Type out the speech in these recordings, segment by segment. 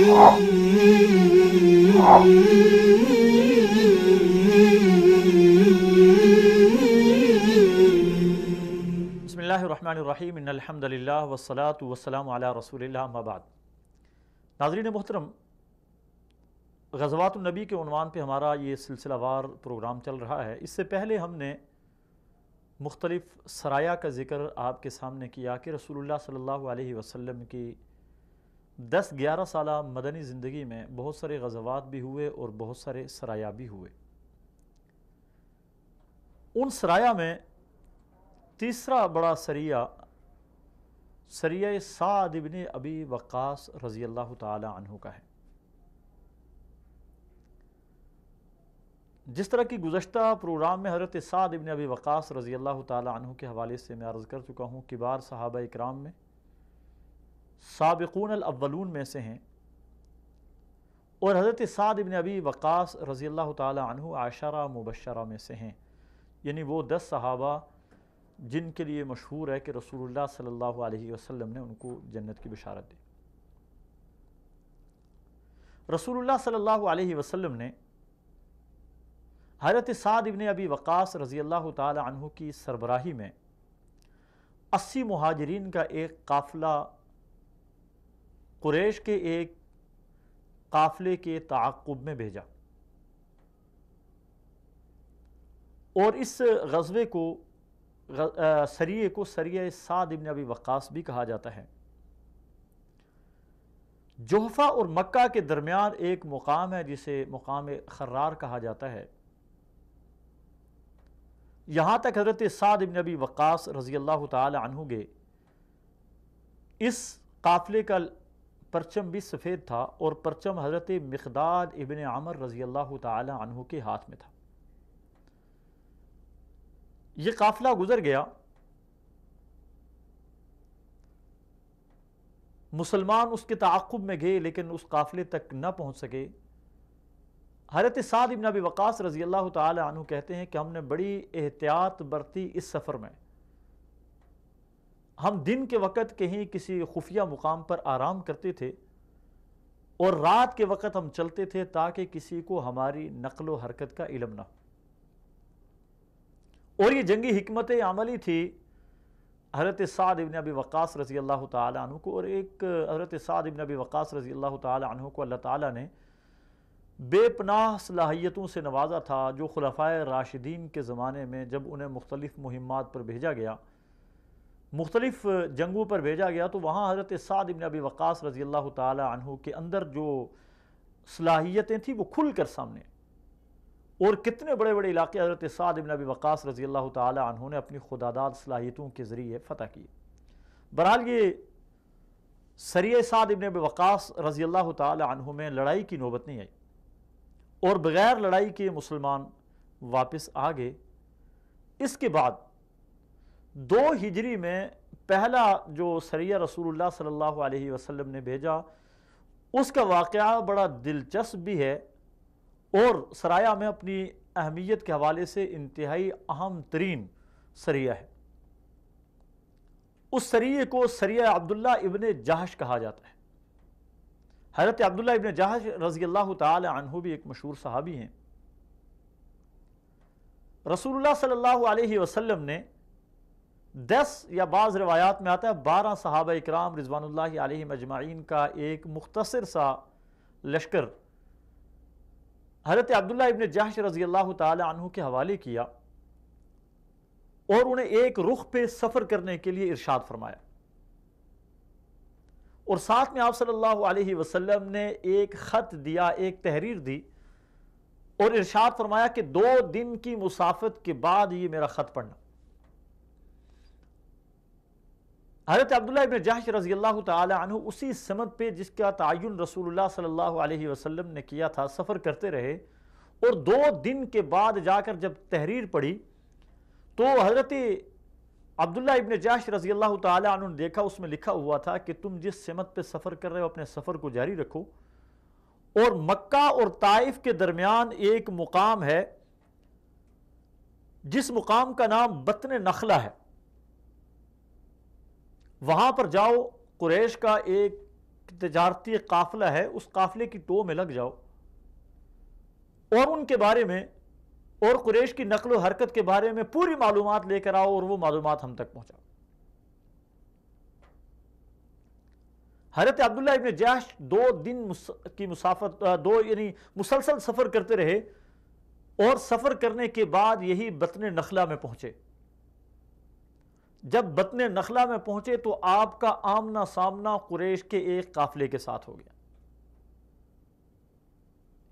بسم اللہ الرحمن الرحیم ان الحمدللہ والصلاة والسلام علی رسول اللہ اما بعد۔ ناظرین محترم، غزوات النبی کے عنوان پہ ہمارا یہ سلسلہ وار پروگرام چل رہا ہے۔ اس سے پہلے ہم نے مختلف سرایا کا ذکر آپ کے سامنے کیا کہ رسول اللہ صلی اللہ علیہ وسلم کی 10-11 سالہ مدنی زندگی میں بہت سارے غزوات بھی ہوئے اور بہت سارے سرایا بھی ہوئے۔ ان سرایا میں تیسرا بڑا سریہ سعد ابن ابی وقاص رضی اللہ تعالی عنہ کا ہے۔ جس طرح کی گزشتہ پروگرام میں حضرت سعد ابن ابی وقاص رضی اللہ تعالی عنہ کے حوالے سے میں عرض کر چکا ہوں، کبار صحابہ اکرام میں سابقون الاولون میں سے ہیں، اور حضرت سعد ابن ابی وقاص رضی اللہ تعالی عنہ عشرہ مبشرہ میں سے ہیں، یعنی وہ 10 صحابہ جن کے لیے مشہور ہے کہ رسول اللہ صلی اللہ علیہ وسلم نے ان کو جنت کی بشارت دی۔ رسول اللہ صلی اللہ علیہ وسلم نے حضرت سعد ابن ابی وقاص رضی اللہ تعالی عنہ کی سربراہی میں 80 مہاجرین کا ایک قافلہ قریش کے ایک قافلے کے تعاقب میں بھیجا، اور اس غزوے کو سریے کو سریہ سعد ابن ابی وقاص بھی کہا جاتا ہے۔ جحفہ اور مکہ کے درمیان ایک مقام ہے جسے مقام خرار کہا جاتا ہے۔ یہاں تک حضرت سعد ابن ابی وقاص رضی اللہ تعالی عنہ گئے۔ اس قافلے کا پرچم بھی سفید تھا، اور پرچم حضرت مقداد ابن عمر رضی اللہ تعالی عنہ کے ہاتھ میں تھا۔ یہ قافلہ گزر گیا، مسلمان اس کے تعاقب میں گئے لیکن اس قافلے تک نہ پہنچ سکے۔ حضرت سعد ابن ابی وقاص رضی اللہ تعالی عنہ کہتے ہیں کہ ہم نے بڑی احتیاط برتی اس سفر میں۔ ہم دن کے وقت کہیں کسی خفیہ مقام پر آرام کرتے تھے، اور رات کے وقت ہم چلتے تھے تاکہ کسی کو ہماری نقل و حرکت کا علم نہ ہو۔ اور یہ جنگی حکمت عملی تھی حضرت سعد ابن ابی وقاص رضی اللہ تعالی عنہ کو، اور ایک حضرت سعد ابن ابی وقاص رضی اللہ تعالی عنہ کو اللہ تعالیٰ نے بے پناہ صلاحیتوں سے نوازا تھا، جو خلفائے راشدین کے زمانے میں جب انہیں مختلف مہمات پر بھیجا گیا، مختلف جنگوں پر بھیجا گیا، تو وہاں حضرت سعد ابن ابی وقاص رضی اللہ تعالی عنہ کے اندر جو صلاحیتیں تھیں وہ کھل کر سامنے، اور کتنے بڑے بڑے علاقے حضرت سعد ابن ابی وقاص رضی اللہ تعالی عنہ نے اپنی خداداد صلاحیتوں کے ذریعے فتح کیے۔ بہرحال یہ سریہ سعد ابن ابی وقاص رضی اللہ تعالی عنہ میں لڑائی کی نوبت نہیں آئی، اور بغیر لڑائی کے مسلمان واپس آ گئے۔ اس کے بعد 2 ہجری میں پہلا جو سریہ رسول اللہ صلی اللہ علیہ وسلم نے بھیجا، اس کا واقعہ بڑا دلچسپ بھی ہے، اور سرایا میں اپنی اہمیت کے حوالے سے انتہائی اہم ترین سریہ ہے۔ اس سریہ کو سریہ عبداللہ ابن جہش کہا جاتا ہے۔ حضرت عبداللہ ابن جہش رضی اللہ تعالی عنہ بھی ایک مشہور صحابی ہیں۔ رسول اللہ صلی اللہ علیہ وسلم نے 10 یا بعض روایات میں آتا ہے 12 صحابہ اکرام رضوان اللہ علیہم اجمعین کا ایک مختصر سا لشکر حضرت عبداللہ ابن جہش رضی اللہ تعالی عنہ کے حوالے کیا، اور انہیں ایک رخ پہ سفر کرنے کے لیے ارشاد فرمایا، اور ساتھ میں آپ صلی اللہ علیہ وسلم نے ایک خط دیا، ایک تحریر دی، اور ارشاد فرمایا کہ 2 دن کی مسافت کے بعد یہ میرا خط پڑھنا۔ حضرت عبداللہ ابن جہش رضی اللہ تعالی عنہ اسی سمت پہ جس کا تعین رسول اللہ صلی اللہ علیہ وسلم نے کیا تھا سفر کرتے رہے، اور 2 دن کے بعد جا کر جب تحریر پڑھی تو حضرت عبداللہ ابن جہش رضی اللہ تعالی عنہ نے دیکھا، اس میں لکھا ہوا تھا کہ تم جس سمت پہ سفر کر رہے ہو اپنے سفر کو جاری رکھو، اور مکہ اور طائف کے درمیان ایک مقام ہے جس مقام کا نام بطن نخلہ ہے، وہاں پر جاؤ، قریش کا ایک تجارتی قافلہ ہے اس قافلے کی ٹو میں لگ جاؤ اور ان کے بارے میں اور قریش کی نقل و حرکت کے بارے میں پوری معلومات لے کر آؤ اور وہ معلومات ہم تک پہنچاؤ۔ حضرت عبداللہ ابن جحش 2 دن کی مسافت یعنی مسلسل سفر کرتے رہے اور سفر کرنے کے بعد یہی بطن نخلہ میں پہنچے۔ جب بطن نخلہ میں پہنچے تو آپ کا آمنا سامنا قریش کے ایک قافلے کے ساتھ ہو گیا۔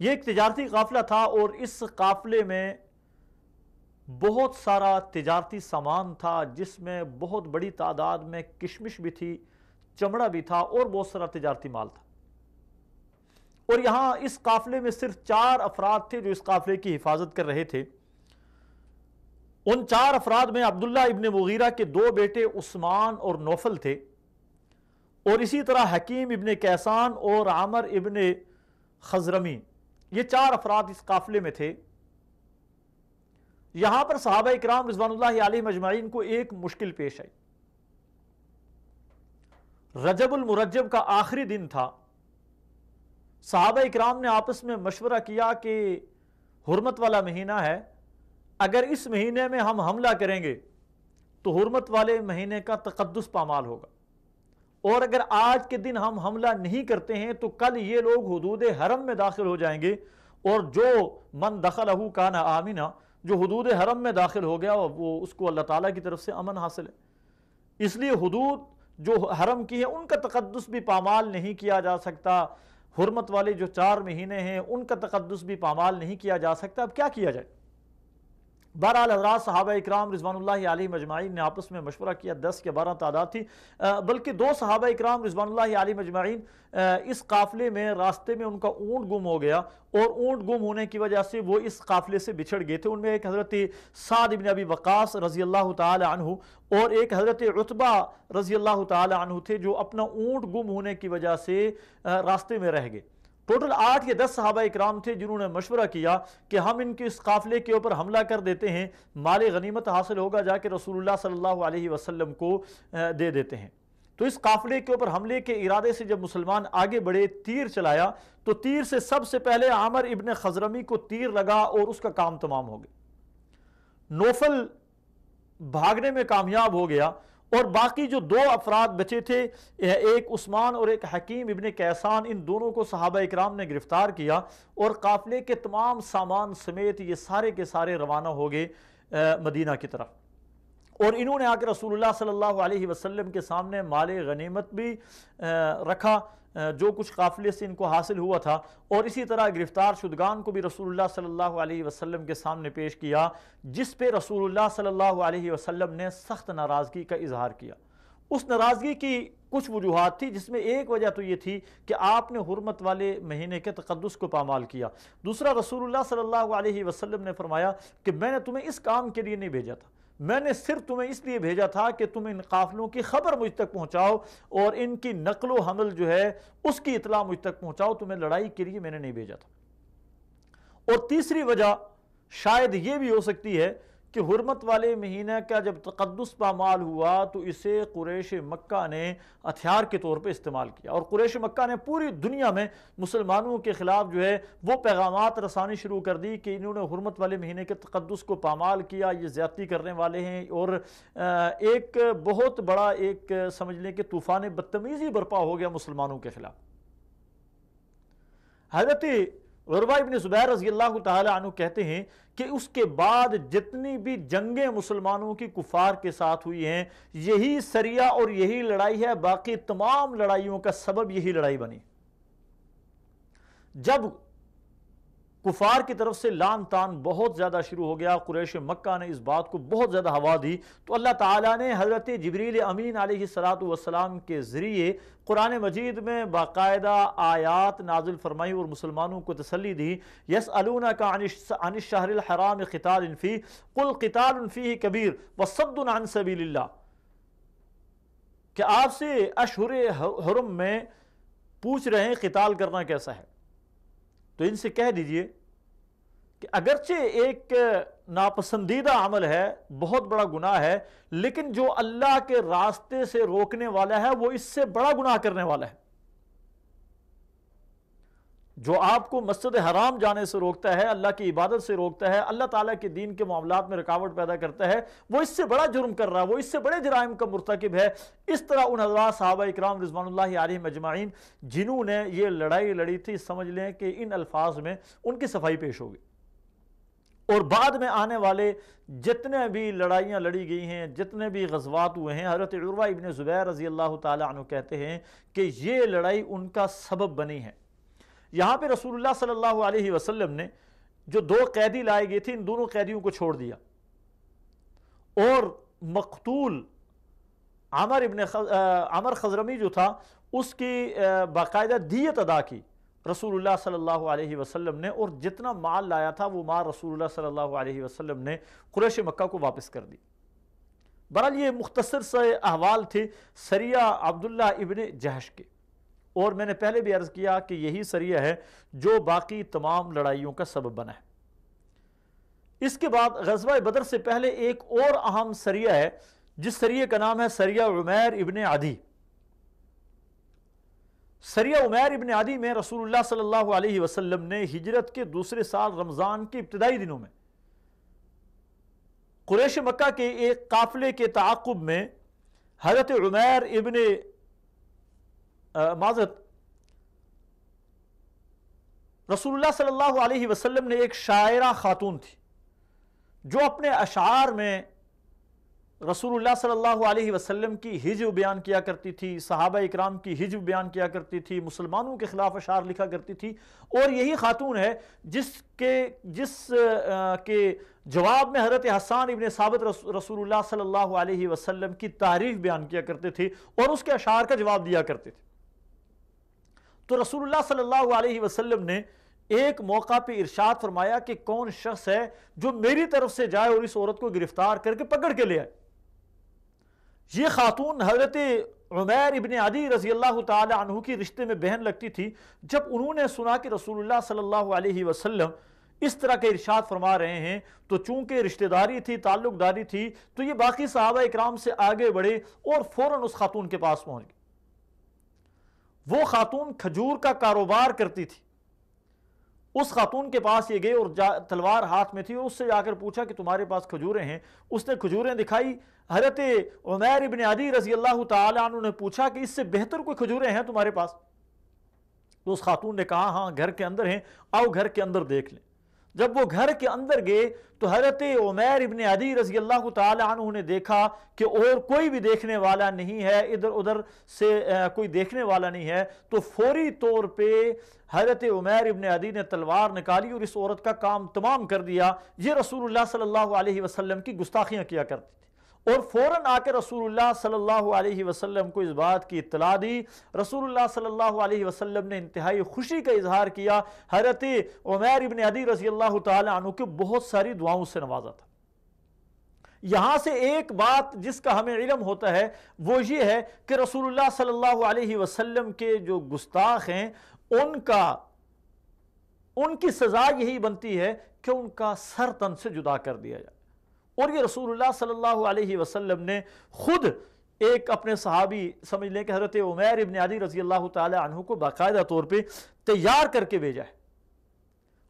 یہ ایک تجارتی قافلہ تھا اور اس قافلے میں بہت سارا تجارتی سامان تھا، جس میں بہت بڑی تعداد میں کشمش بھی تھی، چمڑا بھی تھا اور بہت سارا تجارتی مال تھا۔ اور یہاں اس قافلے میں صرف 4 افراد تھے جو اس قافلے کی حفاظت کر رہے تھے۔ ان 4 افراد میں عبداللہ ابن مغیرہ کے 2 بیٹے عثمان اور نوفل تھے، اور اسی طرح حکیم ابن کیسان اور عامر ابن خزرمی، یہ 4 افراد اس قافلے میں تھے۔ یہاں پر صحابہ اکرام رضوان اللہ علیہم اجمعین کو ایک مشکل پیش آئی۔ رجب المرجب کا آخری دن تھا۔ صحابہ اکرام نے آپس میں مشورہ کیا کہ حرمت والا مہینہ ہے، اگر اس مہینے میں ہم حملہ کریں گے تو حرمت والے مہینے کا تقدس پامال ہوگا، اور اگر آج کے دن ہم حملہ نہیں کرتے ہیں تو کل یہ لوگ حدود حرم میں داخل ہو جائیں گے، اور جو من دخلہ کان آمنا، جو حدود حرم میں داخل ہو گیا وہ اس کو اللہ تعالیٰ کی طرف سے امن حاصل ہے۔ اس لیے حدود جو حرم کی ہیں ان کا تقدس بھی پامال نہیں کیا جا سکتا، حرمت والے جو 4 مہینے ہیں ان کا تقدس بھی پامال نہیں کیا جا سکتا۔ اب کیا کیا جائے؟ بہرحال حضرات صحابہ اکرام رضوان اللہ علیہم اجمعین نے آپس میں مشورہ کیا۔ 10 یا 12 تعداد تھی، بلکہ 2 صحابہ اکرام رضوان اللہ علیہم اجمعین اس قافلے میں راستے میں ان کا اونٹ گم ہو گیا، اور اونٹ گم ہونے کی وجہ سے وہ اس قافلے سے بچھڑ گئے تھے۔ ان میں ایک حضرت سعد بن ابی وقاص رضی اللہ تعالی عنہ اور ایک حضرت عتبہ رضی اللہ تعالی عنہ تھے، جو اپنا اونٹ گم ہونے کی وجہ سے راستے میں رہ گئے۔ ٹوٹل 8 یا 10 صحابہ اکرام تھے جنہوں نے مشورہ کیا کہ ہم ان کے اس قافلے کے اوپر حملہ کر دیتے ہیں، مال غنیمت حاصل ہوگا، جا کے رسول اللہ صلی اللہ علیہ وسلم کو دے دیتے ہیں۔ تو اس قافلے کے اوپر حملے کے ارادے سے جب مسلمان آگے بڑھے، تیر چلایا تو تیر سے سب سے پہلے عامر ابن خزرمی کو تیر لگا اور اس کا کام تمام ہو گیا۔ نوفل بھاگنے میں کامیاب ہو گیا، اور باقی جو 2 افراد بچے تھے، ایک عثمان اور ایک حکیم ابن کیسان، ان دونوں کو صحابہ اکرام نے گرفتار کیا، اور قافلے کے تمام سامان سمیت یہ سارے کے سارے روانہ ہو گئے مدینہ کی طرف۔ اور انہوں نے آ کے رسول اللہ صلی اللہ علیہ وسلم کے سامنے مال غنیمت بھی رکھا جو کچھ قافلے سے ان کو حاصل ہوا تھا، اور اسی طرح گرفتار شدگان کو بھی رسول اللہ صلی اللہ علیہ وسلم کے سامنے پیش کیا، جس پہ رسول اللہ صلی اللہ علیہ وسلم نے سخت ناراضگی کا اظہار کیا۔ اس ناراضگی کی کچھ وجوہات تھی، جس میں ایک وجہ تو یہ تھی کہ آپ نے حرمت والے مہینے کے تقدس کو پامال کیا۔ دوسرا، رسول اللہ صلی اللہ علیہ وسلم نے فرمایا کہ میں نے تمہیں اس کام کے لیے نہیں بھیجا تھا، میں نے صرف تمہیں اس لیے بھیجا تھا کہ تم ان قافلوں کی خبر مجھ تک پہنچاؤ اور ان کی نقل و حمل جو ہے اس کی اطلاع مجھ تک پہنچاؤ، تمہیں لڑائی کے لیے میں نے نہیں بھیجا تھا۔ اور تیسری وجہ شاید یہ بھی ہو سکتی ہے کہ حرمت والے مہینہ کا جب تقدس پامال ہوا تو اسے قریش مکہ نے ہتھیار کے طور پہ استعمال کیا، اور قریش مکہ نے پوری دنیا میں مسلمانوں کے خلاف جو ہے وہ پیغامات رسانی شروع کر دی کہ انہوں نے حرمت والے مہینے کے تقدس کو پامال کیا، یہ زیادتی کرنے والے ہیں، اور ایک بہت بڑا ایک سمجھ لیں کہ طوفان بدتمیزی برپا ہو گیا مسلمانوں کے خلاف۔ حضرت عروہ ابن زبیر رضی اللہ تعالی عنہ کہتے ہیں کہ اس کے بعد جتنی بھی جنگیں مسلمانوں کی کفار کے ساتھ ہوئی ہیں، یہی سریہ اور یہی لڑائی ہے، باقی تمام لڑائیوں کا سبب یہی لڑائی بنی۔ جب کفار کی طرف سے لان تان بہت زیادہ شروع ہو گیا، قریش مکہ نے اس بات کو بہت زیادہ ہوا دی، تو اللہ تعالیٰ نے حضرت جبریل امین علیہ السلام کے ذریعے قرآن مجید میں باقاعدہ آیات نازل فرمائی اور مسلمانوں کو تسلی دی۔ یسألونک عن الشہر الحرام قتال فیہ قل قتال فیہ کبیر وصد عن سبیل اللہ، کہ آپ سے اشہر حرم میں پوچھ رہے ہیں قتال کرنا کیسا ہے، تو ان سے کہہ دیجئے کہ اگرچہ ایک ناپسندیدہ عمل ہے، بہت بڑا گناہ ہے، لیکن جو اللہ کے راستے سے روکنے والا ہے وہ اس سے بڑا گناہ کرنے والا ہے۔ جو آپ کو مسجد حرام جانے سے روکتا ہے، اللہ کی عبادت سے روکتا ہے، اللہ تعالیٰ کے دین کے معاملات میں رکاوٹ پیدا کرتا ہے، وہ اس سے بڑا جرم کر رہا ہے، وہ اس سے بڑے جرائم کا مرتکب ہے۔ اس طرح ان حضرات صحابہ اکرام رضوان اللہ علیہم اجمعین جنہوں نے یہ لڑائی لڑی تھی، سمجھ لیں کہ ان الفاظ میں ان کی صفائی پیش ہوگی۔ اور بعد میں آنے والے جتنے بھی لڑائیاں لڑی گئی ہیں، جتنے بھی غزوات ہوئے ہیں، حضرت عروہ ابن زبیر رضی اللہ تعالیٰ عنہ کہتے ہیں کہ یہ لڑائی ان کا سبب بنی ہے۔ یہاں پہ رسول اللہ صلی اللہ علیہ وسلم نے جو 2 قیدی لائے گئے تھے، ان دونوں قیدیوں کو چھوڑ دیا اور مقتول عمر خضرمی جو تھا اس کی باقاعدہ دیت ادا کی رسول اللہ صلی اللہ علیہ وسلم نے، اور جتنا مال لایا تھا وہ مال رسول اللہ صلی اللہ علیہ وسلم نے قریش مکہ کو واپس کر دی۔ بہرحال یہ مختصر سے احوال تھے سریہ عبداللہ ابن جہش کے، اور میں نے پہلے بھی عرض کیا کہ یہی سریہ ہے جو باقی تمام لڑائیوں کا سبب بنا ہے۔ اس کے بعد غزوہ بدر سے پہلے ایک اور اہم سریہ ہے جس سریہ کا نام ہے سریہ عمیر ابن عدی۔ سریہ عمیر ابن عدی میں رسول اللہ صلی اللہ علیہ وسلم نے ہجرت کے دوسرے سال رمضان کے ابتدائی دنوں میں قریش مکہ کے ایک قافلے کے تعاقب میں حضرت عمیر ابن رسول اللہ صلی اللہ علیہ وسلم نے ایک شاعرہ خاتون تھی جو اپنے اشعار میں رسول اللہ صلی اللہ علیہ وسلم کی ہجو بیان کیا کرتی تھی، صحابہ اکرام کی ہجو بیان کیا کرتی تھی، مسلمانوں کے خلاف اشعار لکھا کرتی تھی، اور یہی خاتون ہے جس کے جواب میں حضرت حسان ابن ثابت رسول اللہ صلی اللہ علیہ وسلم کی تعریف بیان کیا کرتے تھے اور اس کے اشعار کا جواب دیا کرتے تھے۔ تو رسول اللہ صلی اللہ علیہ وسلم نے ایک موقع پہ ارشاد فرمایا کہ کون شخص ہے جو میری طرف سے جائے اور اس عورت کو گرفتار کر کے پکڑ کے لے آئے۔ یہ خاتون حضرت عمیر ابن عدی رضی اللہ تعالی عنہ کی رشتے میں بہن لگتی تھی۔ جب انہوں نے سنا کہ رسول اللہ صلی اللہ علیہ وسلم اس طرح کے ارشاد فرما رہے ہیں تو چونکہ رشتہ داری تھی، تعلق داری تھی، تو یہ باقی صحابہ اکرام سے آگے بڑھے اور فوراً اس خاتون کے پاس پہنچ گئے۔ وہ خاتون کھجور کا کاروبار کرتی تھی۔ اس خاتون کے پاس یہ گئے اور تلوار ہاتھ میں تھی، اور اس سے جا کر پوچھا کہ تمہارے پاس کھجوریں ہیں؟ اس نے کھجوریں دکھائی۔ حضرت عمیر ابن عدی رضی اللہ تعالی عنہ نے پوچھا کہ اس سے بہتر کوئی کھجوریں ہیں تمہارے پاس؟ تو اس خاتون نے کہا ہاں گھر کے اندر ہیں، آؤ گھر کے اندر دیکھ لیں۔ جب وہ گھر کے اندر گئے تو حضرت عمیر ابن عدی رضی اللہ تعالی عنہ نے دیکھا کہ اور کوئی بھی دیکھنے والا نہیں ہے، ادھر ادھر سے کوئی دیکھنے والا نہیں ہے، تو فوری طور پہ حضرت عمیر ابن عدی نے تلوار نکالی اور اس عورت کا کام تمام کر دیا۔ یہ رسول اللہ صلی اللہ علیہ وسلم کی گستاخیاں کیا کرتی تھی، اور فوراً آ کے رسول اللہ صلی اللہ علیہ وسلم کو اس بات کی اطلاع دی۔ رسول اللہ صلی اللہ علیہ وسلم نے انتہائی خوشی کا اظہار کیا، حضرت عمیر ابن عدی رضی اللہ تعالی عنہ کے بہت ساری دعاؤں سے نوازا تھا۔ یہاں سے ایک بات جس کا ہمیں علم ہوتا ہے وہ یہ ہے کہ رسول اللہ صلی اللہ علیہ وسلم کے جو گستاخ ہیں ان کی سزا یہی بنتی ہے کہ ان کا سر تن سے جدا کر دیا جائے۔ اور یہ رسول اللہ صلی اللہ علیہ وسلم نے خود ایک اپنے صحابی سمجھ لیں کہ حضرت عمیر ابن عدی رضی اللہ تعالی عنہ کو باقاعدہ طور پہ تیار کر کے بھیجا ہے۔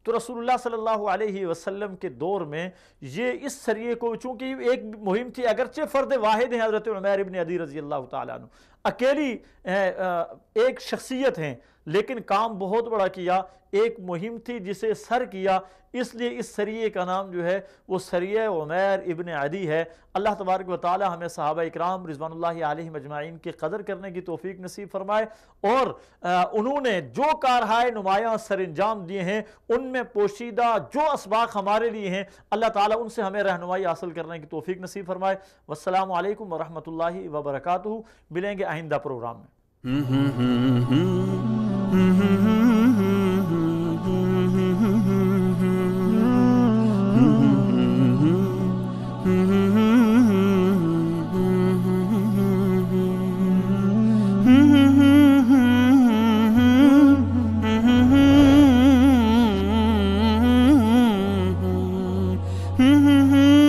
تو رسول اللہ صلی اللہ علیہ وسلم کے دور میں یہ اس سریے کو، چونکہ ایک مہم تھی، اگرچہ فرد واحد ہیں حضرت عمیر ابن عدی رضی اللہ تعالی عنہ، اکیلی ایک شخصیت ہیں، لیکن کام بہت بڑا کیا، ایک مہم تھی جسے سر کیا، اس لیے اس سریے کا نام جو ہے وہ سریہ عمیر ابن عدی ہے۔ اللہ تبارک و تعالی ہمیں صحابہ اکرام رضوان اللہ علیہم اجمعین کی قدر کرنے کی توفیق نصیب فرمائے، اور انہوں نے جو کارہائے نمایاں سر انجام دیے ہیں ان میں پوشیدہ جو اسباق ہمارے لیے ہیں، اللہ تعالیٰ ان سے ہمیں رہنمائی حاصل کرنے کی توفیق نصیب فرمائے۔ والسلام علیکم ورحمۃ اللہ وبرکاتہ۔ ملیں گے آئندہ پروگرام میں۔